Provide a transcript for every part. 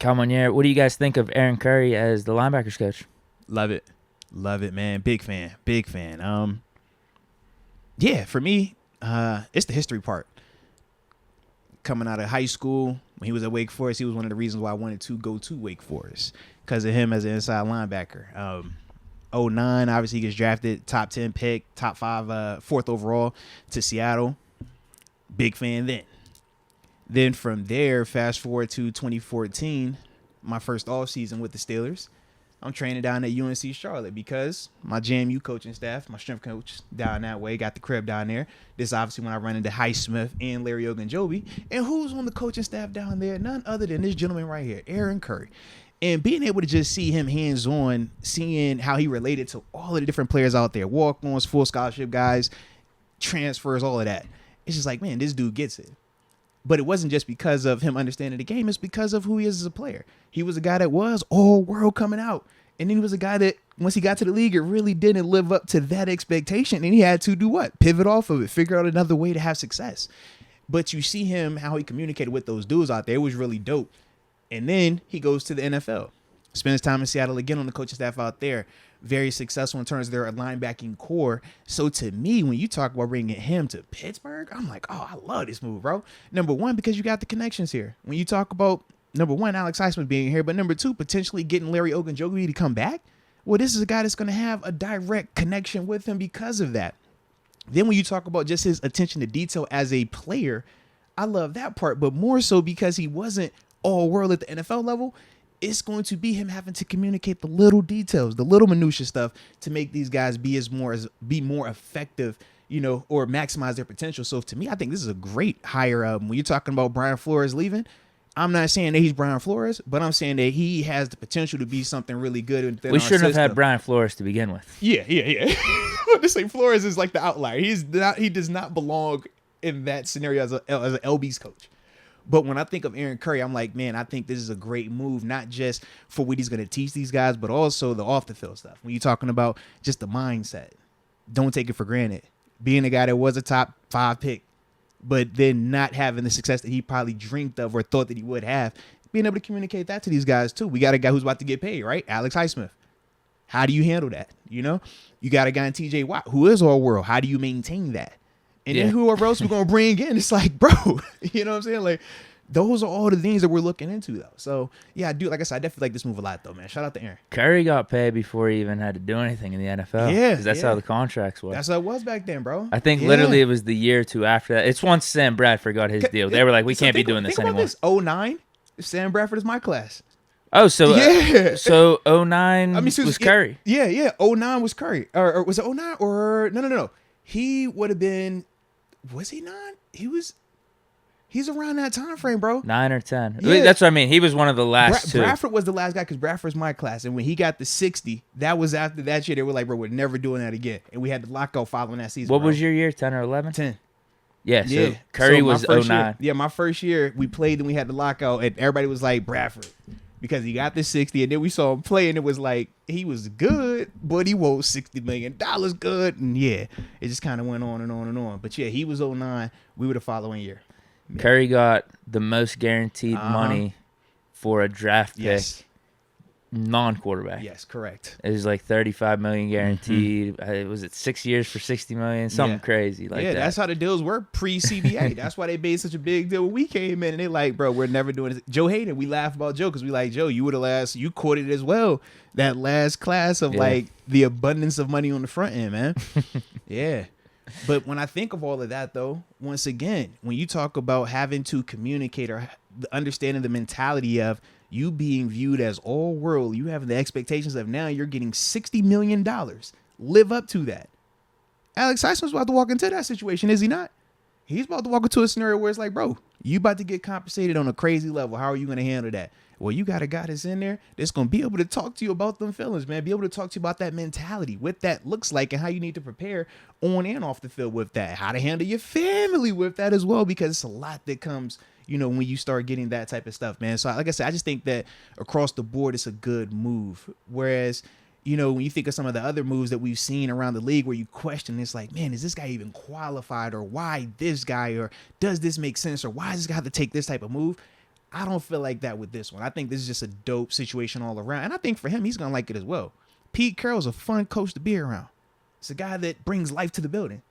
Come on, yeah. What do you guys think of Aaron Curry as the linebackers coach? Love it, man. Big fan. Yeah, for me, it's the history part. Coming out of high school, when he was at Wake Forest, he was one of the reasons why I wanted to go to Wake Forest because of him as an inside linebacker. 09, obviously he gets drafted, top 10 pick, top 5, fourth overall to Seattle. Big fan then. Then from there, fast forward to 2014, my first offseason with the Steelers. I'm training down at UNC Charlotte because my JMU coaching staff, my strength coach down that way, got the crib down there. This obviously when I run into Highsmith and Larry Ogunjobi. And who's on the coaching staff down there? None other than this gentleman right here, Aaron Curry. And being able to just see him hands-on, seeing how he related to all of the different players out there, walk-ons, full scholarship guys, transfers, all of that. It's just like, man, this dude gets it. But it wasn't just because of him understanding the game. It's because of who he is as a player. He was a guy that was all world coming out. And then he was a guy that once he got to the league, it really didn't live up to that expectation. And he had to do what? Pivot off of it, figure out another way to have success. But you see him, how he communicated with those dudes out there. It was really dope. And then he goes to the NFL. Spends time in Seattle again on the coaching staff out there. Very successful in terms of their linebacking core. So to me, when you talk about bringing him to Pittsburgh, I'm like, oh, I love this move, bro. Number one, because you got the connections here. When you talk about, number one, Alex Highsmith being here, but number two, potentially getting Larry Ogunjobi to come back. Well, this is a guy that's going to have a direct connection with him because of that. Then when you talk about just his attention to detail as a player, I love that part, but more so because he wasn't all world at the NFL level. It's going to be him having to communicate the little details, the little minutia stuff to make these guys be more effective, or maximize their potential. So to me, I think this is a great hire. When you're talking about Brian Flores leaving, I'm not saying that he's Brian Flores, but I'm saying that he has the potential to be something really good. We shouldn't have had Brian Flores to begin with. Yeah. This like Flores is like the outlier. He does not belong in that scenario as an LB's coach. But when I think of Aaron Curry, I'm like, man, I think this is a great move, not just for what he's going to teach these guys, but also the off-the-field stuff. When you're talking about just the mindset, don't take it for granted. Being a guy that was a top 5 pick, but then not having the success that he probably dreamed of or thought that he would have, being able to communicate that to these guys, too. We got a guy who's about to get paid, right? Alex Highsmith. How do you handle that? You got a guy in TJ Watt who is all world. How do you maintain that? And then whoever else we're going to bring in, it's like, bro, you know what I'm saying? Like, those are all the things that we're looking into, though. So, yeah, I do. Like I said, I definitely like this move a lot, though, man. Shout out to Aaron. Curry got paid before he even had to do anything in the NFL. Yeah. Because that's how the contracts were. That's how it was back then, bro. I think literally it was the year or two after that. It's once Sam Bradford got his deal. They were like, we can't be doing this anymore. Think about this. 09, Sam Bradford is my class. Oh, so so 09 was Curry. Yeah. 09 was Curry. Or was it 09? Or no. He would have been... Was he not? He's around that time frame, bro. 9 or 10. Yeah. That's what I mean. He was one of the last two. Bradford was the last guy because Bradford's my class. And when he got the 60, that was after that year. They were like, bro, we're never doing that again. And we had the lockout following that season. What was your year, 10 or 11? 10. Yeah, so Curry was 09. My first year, we played and we had the lockout. And everybody was like, Bradford. Because he got the 60, and then we saw him play, and it was like, he was good, but he won $60 million good. And yeah, it just kind of went on and on and on. But yeah, he was 09. We were the following year. Curry got the most guaranteed money for a draft pick, non-quarterback. Yes, correct. It was like $35 million guaranteed. Was it 6 years for $60 million? Something crazy like that. Yeah, that's how the deals were pre-CBA. That's why they made such a big deal when we came in. And they like, bro, we're never doing this. Joe Hayden, we laugh about Joe because we like, Joe, you caught it as well. That last class of like the abundance of money on the front end, man. Yeah. But when I think of all of that, though, once again, when you talk about having to communicate or understanding the mentality of you being viewed as all world, you have the expectations of now you're getting $60 million. Live up to that. Alex Highsmith's about to walk into that situation, is he not? He's about to walk into a scenario where it's like, bro, you about to get compensated on a crazy level. How are you going to handle that? Well, you got a guy that's in there that's going to be able to talk to you about them feelings, man. Be able to talk to you about that mentality, what that looks like and how you need to prepare on and off the field with that. How to handle your family with that as well, because it's a lot that comes, when you start getting that type of stuff, man. So like I said, I just think that across the board, it's a good move. Whereas, when you think of some of the other moves that we've seen around the league where you question, it's like, man, is this guy even qualified, or why this guy, or does this make sense, or why does this guy have to take this type of move? I don't feel like that with this one. I think this is just a dope situation all around. And I think for him, he's going to like it as well. Pete Carroll's a fun coach to be around. It's a guy that brings life to the building.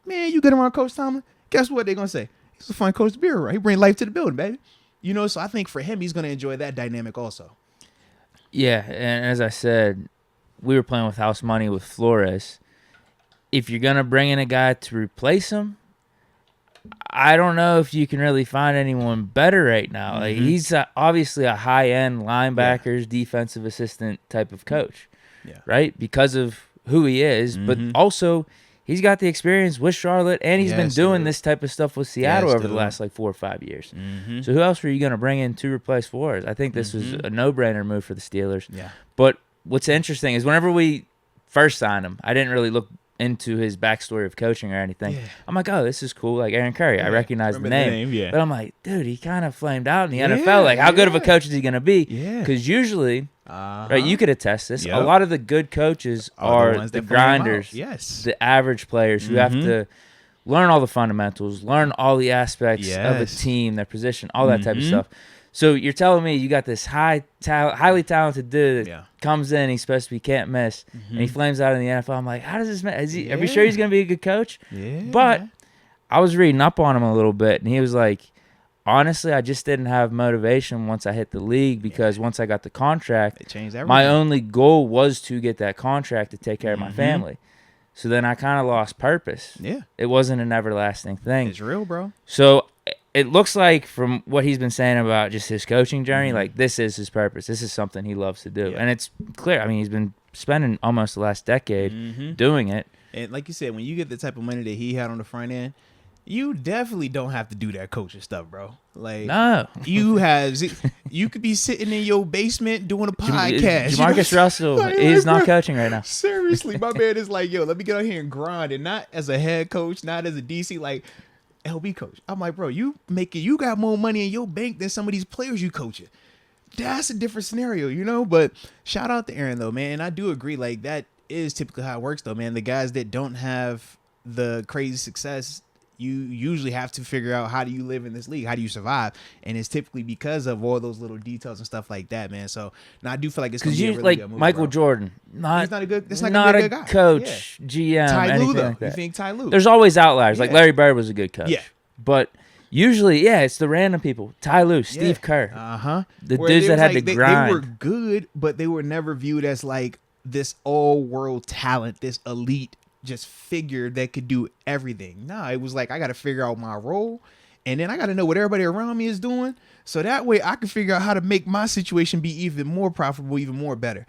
Man, you get around Coach Tomlin, guess what they're going to say? He's a fun coach to be around. He brings life to the building, baby. You know, so I think for him, he's going to enjoy that dynamic also. Yeah, and as I said, we were playing with house money with Flores. If you're going to bring in a guy to replace him, I don't know if you can really find anyone better right now. Mm-hmm. Like, he's obviously a high-end linebackers, defensive assistant type of coach, right? Because of who he is, but also he's got the experience with Charlotte, and he's been doing this type of stuff with Seattle over the last, 4 or 5 years. So who else were you going to bring in to replace Flores? I think this was a no-brainer move for the Steelers. Yeah. But what's interesting is whenever we first signed him, I didn't really look into his backstory of coaching or anything. Yeah. I'm like, oh, this is cool. Like Aaron Curry, I recognize the name. But I'm like, dude, he kind of flamed out in the NFL. Like, how good of a coach is he going to be? Because usually, right, you could attest this, a lot of the good coaches are the grinders, the average players who have to learn all the fundamentals, learn all the aspects of a team, their position, all that type of stuff. So you're telling me you got this highly talented dude that comes in, he's supposed to be can't miss, and he flames out in the NFL. I'm like, how does this man? Are we sure he's going to be a good coach? Yeah. But I was reading up on him a little bit, and he was like, honestly, I just didn't have motivation once I hit the league because once I got the contract, it changed everything. My only goal was to get that contract to take care of my family. So then I kind of lost purpose. Yeah. It wasn't an everlasting thing. It's real, bro. So it looks like from what he's been saying about just his coaching journey, like this is his purpose. This is something he loves to do. And it's clear. I mean, he's been spending almost the last decade doing it. And like you said, when you get the type of money that he had on the front end, you definitely don't have to do that coaching stuff, bro. Like, no, you could be sitting in your basement doing a podcast. Jamarcus Russell is not coaching right now. Seriously, my man is like, yo, let me get out here and grind, and not as a head coach, not as a DC, like LB coach. I'm like, bro, you got more money in your bank than some of these players you coaching. That's a different scenario, you know. But shout out to Aaron though, man. And I do agree, like that is typically how it works though, man. The guys that don't have the crazy success, you usually have to figure out how do you live in this league, how do you survive, and it's typically because of all those little details and stuff like that, man. So, now I do feel like it's because you like good movie, Michael Jordan, he's not a good, that's not a good guy. Coach, GM, Ty Lue, though. Like that. You think Ty Lue? There's always outliers. Like Larry Bird was a good coach, but usually, it's the random people. Ty Lue, Steve Kerr, the dudes that had to grind. They were good, but they were never viewed as like this all-world talent, this elite just figure that could do everything. Nah, it was like I got to figure out my role, and then I got to know what everybody around me is doing, so that way I can figure out how to make my situation be even more profitable, even more better.